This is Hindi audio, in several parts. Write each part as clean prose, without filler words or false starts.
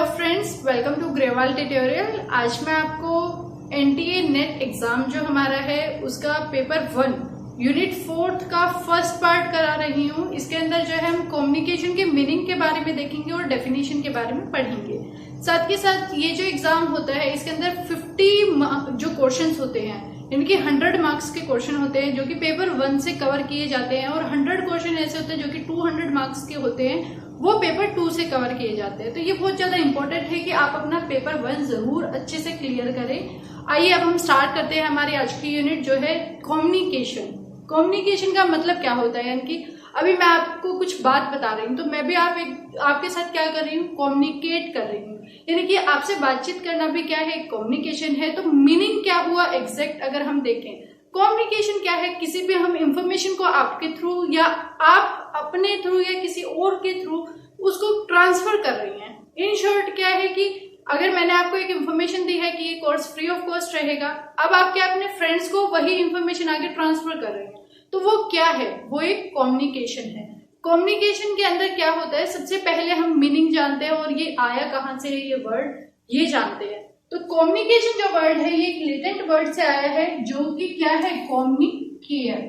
Friends, welcome to Grewal tutorial. आज मैं आपको एनटीए नेट एग्जाम जो हमारा है उसका पेपर 1 यूनिट 4 का फर्स्ट पार्ट करा रही हूँ। इसके अंदर जो है हम कम्युनिकेशन के मीनिंग के बारे में देखेंगे और डेफिनेशन के बारे में पढ़ेंगे। साथ के साथ ये जो एग्जाम होता है इसके अंदर 50 जो क्वेश्चंस होते हैं, इनके 100 मार्क्स के क्वेश्चन होते हैं जो कि पेपर 1 से कवर किए जाते हैं, और 100 क्वेश्चन ऐसे होते हैं जो कि 200 मार्क्स के होते हैं, वो पेपर 2 से कवर किए जाते हैं। तो ये बहुत ज्यादा इंपॉर्टेंट है कि आप अपना पेपर 1 जरूर अच्छे से क्लियर करें। आइए अब हम स्टार्ट करते हैं हमारी आज की यूनिट जो है कम्युनिकेशन। कम्युनिकेशन का मतलब क्या होता है, यानी कि अभी मैं आपको कुछ बात बता रही हूँ तो मैं भी आपके साथ क्या कर रही हूँ, कम्युनिकेट कर रही हूँ। यानी कि आपसे बातचीत करना भी क्या है, कम्युनिकेशन है। तो मीनिंग क्या हुआ एग्जैक्ट अगर हम देखें, कम्युनिकेशन क्या है, किसी भी हम इंफॉर्मेशन को आपके थ्रू या आप अपने थ्रू या किसी और के थ्रू उसको ट्रांसफर कर रही हैं। इन शॉर्ट क्या है कि अगर मैंने आपको एक इंफॉर्मेशन दी है कि ये कोर्स फ्री ऑफ कॉस्ट रहेगा, अब आप क्या अपने फ्रेंड्स को वही इंफॉर्मेशन आगे ट्रांसफर कर रहे हैं, तो वो क्या है, वो एक कम्युनिकेशन है। कम्युनिकेशन के अंदर क्या होता है, सबसे पहले हम मीनिंग जानते हैं और ये आया कहाँ से है, ये वर्ड ये जानते हैं। तो कम्युनिकेशन जो वर्ड है ये एक लेटेंट वर्ड से आया है जो कि क्या है, कम्युनिकेयर।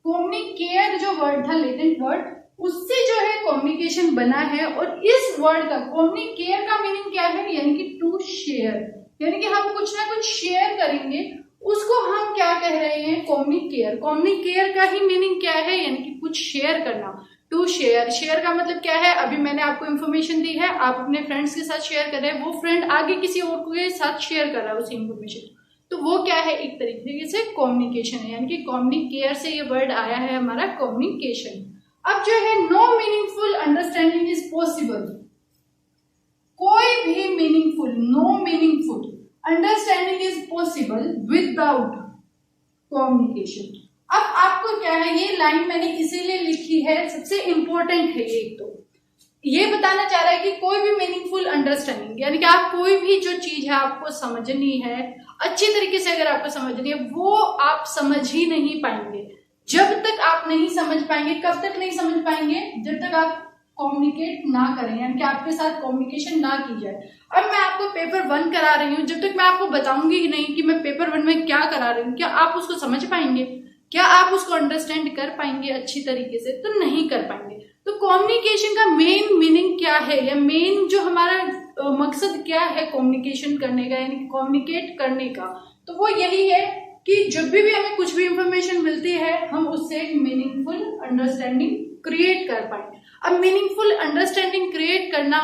कम्युनिकेयर जो वर्ड था, लेटेंट वर्ड, उससे जो है कम्युनिकेशन बना है। और इस वर्ड का कम्युनिकेयर का मीनिंग क्या है, यानी कि टू शेयर, यानी कि हम कुछ ना कुछ शेयर करेंगे, उसको हम क्या कह रहे हैं, कम्युनिकेयर। कम्युनिकेयर का ही मीनिंग क्या है, यानी कि कुछ शेयर करना, टू शेयर। शेयर का मतलब क्या है, अभी मैंने आपको इन्फॉर्मेशन दी है, आप अपने फ्रेंड्स के साथ शेयर कर रहे हैं, वो फ्रेंड आगे किसी और के साथ शेयर कर रहा है उसी इन्फॉर्मेशन, तो वो क्या है, एक तरीके से कम्युनिकेशन है। यानी कि कम्युनिकेयर से ये वर्ड आया है हमारा कम्युनिकेशन। अब जो है, no meaningful understanding is possible. कोई भी meaningful, no meaningful understanding is possible without communication. अब आपको क्या है, ये लाइन मैंने इसीलिए लिखी है, सबसे इंपॉर्टेंट है ये। तो ये बताना चाह रहा है कि कोई भी मीनिंगफुल अंडरस्टैंडिंग, यानी कि आप कोई भी जो चीज है आपको समझनी है अच्छी तरीके से, अगर आपको समझनी है, वो आप समझ ही नहीं पाएंगे। जब तक आप नहीं समझ पाएंगे, कब तक नहीं समझ पाएंगे, जब तक आप कम्युनिकेट ना करें, यानी कि आपके साथ कम्युनिकेशन ना की जाए। अब मैं आपको पेपर 1 करा रही हूँ, जब तक मैं आपको बताऊंगी ही नहीं कि मैं पेपर 1 में क्या करा रही हूँ, क्या आप उसको समझ पाएंगे, क्या आप उसको अंडरस्टैंड कर पाएंगे अच्छी तरीके से, तो नहीं कर पाएंगे। तो कम्युनिकेशन का मेन मीनिंग क्या है, या मेन जो हमारा मकसद क्या है कम्युनिकेशन करने का, यानी कम्युनिकेट करने का, तो वो यही है कि जब भी हमें कुछ भी इंफॉर्मेशन मिलती है हम उससे एक मीनिंगफुल अंडरस्टैंडिंग क्रिएट कर पाए। अब मीनिंगफुल अंडरस्टैंडिंग क्रिएट करना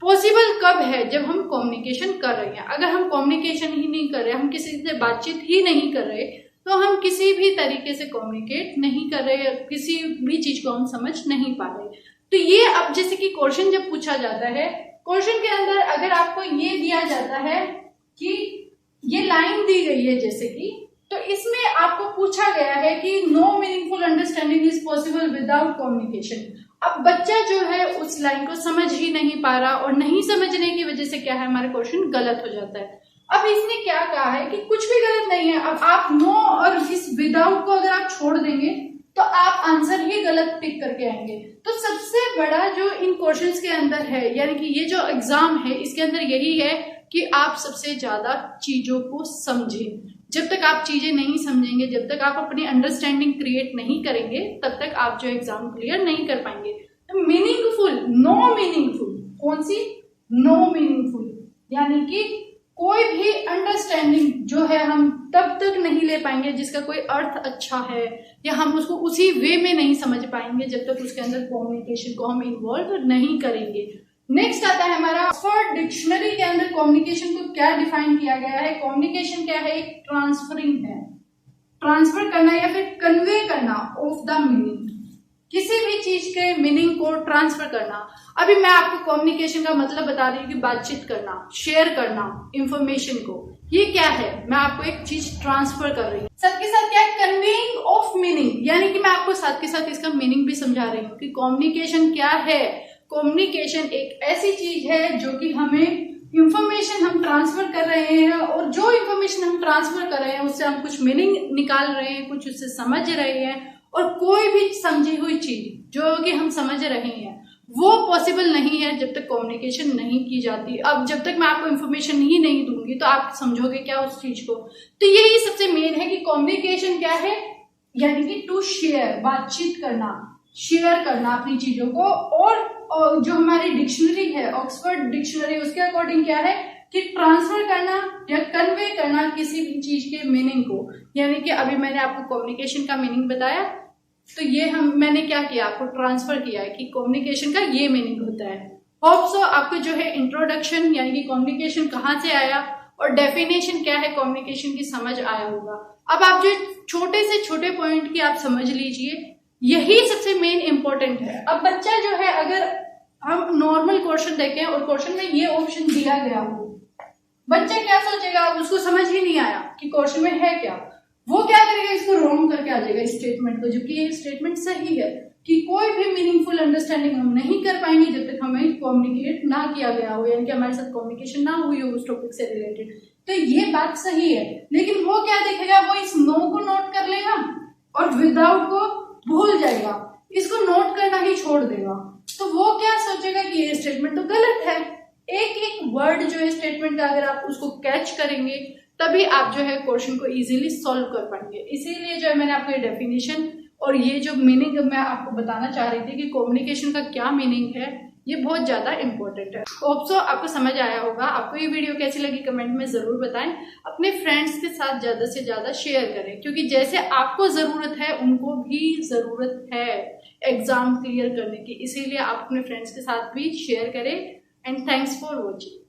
पॉसिबल कब है, जब हम कम्युनिकेशन कर रहे हैं। अगर हम कम्युनिकेशन ही नहीं कर रहे, हम किसी से बातचीत ही नहीं कर रहे, तो हम किसी भी तरीके से कम्युनिकेट नहीं कर रहे, किसी भी चीज को हम समझ नहीं पा रहे। तो ये, अब जैसे कि क्वेश्चन जब पूछा जाता है, क्वेश्चन के अंदर अगर आपको ये दिया जाता है कि ये लाइन दी गई है जैसे कि, तो इसमें आपको पूछा गया है कि no meaningful understanding is possible without communication. अब बच्चा जो है उस लाइन को समझ ही नहीं पा रहा, और नहीं समझने की वजह से क्या है, हमारा क्वेश्चन गलत हो जाता है। अब इसने क्या कहा है कि कुछ भी गलत नहीं है। अब आप नो और इस विदाउट को अगर आप छोड़ देंगे तो आप आंसर ही गलत टिक करके आएंगे। तो सबसे बड़ा जो इन क्वेश्चंस के अंदर है, यानी कि ये जो एग्जाम है इसके अंदर यही है कि आप सबसे ज्यादा चीजों को समझें। जब तक आप चीजें नहीं समझेंगे, जब तक आप अपनी अंडरस्टैंडिंग क्रिएट नहीं करेंगे, तब तक आप जो एग्जाम क्लियर नहीं कर पाएंगे। तो मीनिंगफुल, नो मीनिंगफुल, कौन सी, नो मीनिंगफुल, यानी कि कोई भी अंडरस्टैंडिंग जो है हम तब तक नहीं ले पाएंगे जिसका कोई अर्थ अच्छा है, या हम उसको उसी वे में नहीं समझ पाएंगे जब तक उसके अंदर कम्युनिकेशन को हम इन्वॉल्व नहीं करेंगे। नेक्स्ट आता है हमारा ऑक्सफोर्ड डिक्शनरी के अंदर कम्युनिकेशन को क्या डिफाइन किया गया है। कम्युनिकेशन क्या है, एक ट्रांसफरिंग है, ट्रांसफर करना या फिर कन्वे करना ऑफ द मीनिंग, किसी भी चीज के मीनिंग को ट्रांसफर करना। अभी मैं आपको कम्युनिकेशन का मतलब बता रही हूँ कि बातचीत करना, शेयर करना इंफॉर्मेशन को, ये क्या है, मैं आपको एक चीज ट्रांसफर कर रही हूँ। साथ के साथ क्या है, कन्वेइंग ऑफ मीनिंग, यानी कि मैं आपको साथ के साथ इसका मीनिंग भी समझा रही हूँ कि कम्युनिकेशन क्या है। कम्युनिकेशन एक ऐसी चीज है जो कि हमें इंफॉर्मेशन हम ट्रांसफर कर रहे हैं, और जो इंफॉर्मेशन हम ट्रांसफर कर रहे हैं उससे हम कुछ मीनिंग निकाल रहे हैं, कुछ उससे समझ रहे हैं, और कोई भी समझी हुई चीज जो कि हम समझ रहे हैं वो पॉसिबल नहीं है जब तक कम्युनिकेशन नहीं की जाती। अब जब तक मैं आपको इन्फॉर्मेशन ही नहीं दूंगी तो आप समझोगे क्या उस चीज को। तो यही सबसे मेन है कि कम्युनिकेशन क्या है, यानी कि टू शेयर, बातचीत करना, शेयर करना अपनी चीजों को। और जो हमारी डिक्शनरी है, ऑक्सफोर्ड डिक्शनरी, उसके अकॉर्डिंग क्या है कि ट्रांसफर करना या कन्वे करना किसी भी चीज के मीनिंग को। यानी कि अभी मैंने आपको कम्युनिकेशन का मीनिंग बताया, तो ये मैंने क्या किया, आपको ट्रांसफर किया है कि कम्युनिकेशन का ये मीनिंग होता है। होप सो आपको जो है इंट्रोडक्शन यानी कि कम्युनिकेशन कहाँ से आया और डेफिनेशन क्या है कम्युनिकेशन की समझ आया होगा। अब आप जो छोटे से छोटे पॉइंट की आप समझ लीजिए, यही सबसे मेन इंपॉर्टेंट है। अब बच्चा जो है, अगर हम नॉर्मल क्वेश्चन देखें और क्वेश्चन में ये ऑप्शन दिया गया हो, बच्चा क्या सोचेगा, उसको समझ ही नहीं आया कि क्वेश्चन में है क्या, वो क्या करेगा, इसको रॉन्ग करके आ जाएगा स्टेटमेंट को, जबकि ये स्टेटमेंट सही है कि कोई भी मीनिंगफुल अंडरस्टैंडिंग हम नहीं कर पाएंगे जब तक हमें कम्युनिकेट ना किया गया हो, यानी कि हमारे साथ कम्युनिकेशन ना हुई हो उस टॉपिक से रिलेटेड। तो ये बात सही है, लेकिन वो क्या देखेगा, वो इस नो को नोट कर लेगा और विदाउट को भूल जाएगा, इसको नोट करना ही छोड़ देगा। तो वो क्या सोचेगा कि ये स्टेटमेंट तो गलत है। एक एक वर्ड जो है स्टेटमेंट का, अगर आप उसको कैच करेंगे तभी आप जो है क्वेश्चन को इजीली सॉल्व कर पाएंगे। इसीलिए जो है मैंने आपको ये डेफिनेशन और ये जो मीनिंग मैं आपको बताना चाह रही थी कि कम्युनिकेशन का क्या मीनिंग है, ये बहुत ज्यादा इंपॉर्टेंट है। होप सो आपको समझ आया होगा। आपको ये वीडियो कैसी लगी कमेंट में जरूर बताएं। अपने फ्रेंड्स के साथ ज्यादा से ज्यादा शेयर करें, क्योंकि जैसे आपको जरूरत है उनको भी जरूरत है एग्जाम क्लियर करने की। इसीलिए आप अपने फ्रेंड्स के साथ भी शेयर करें। And thanks for watching.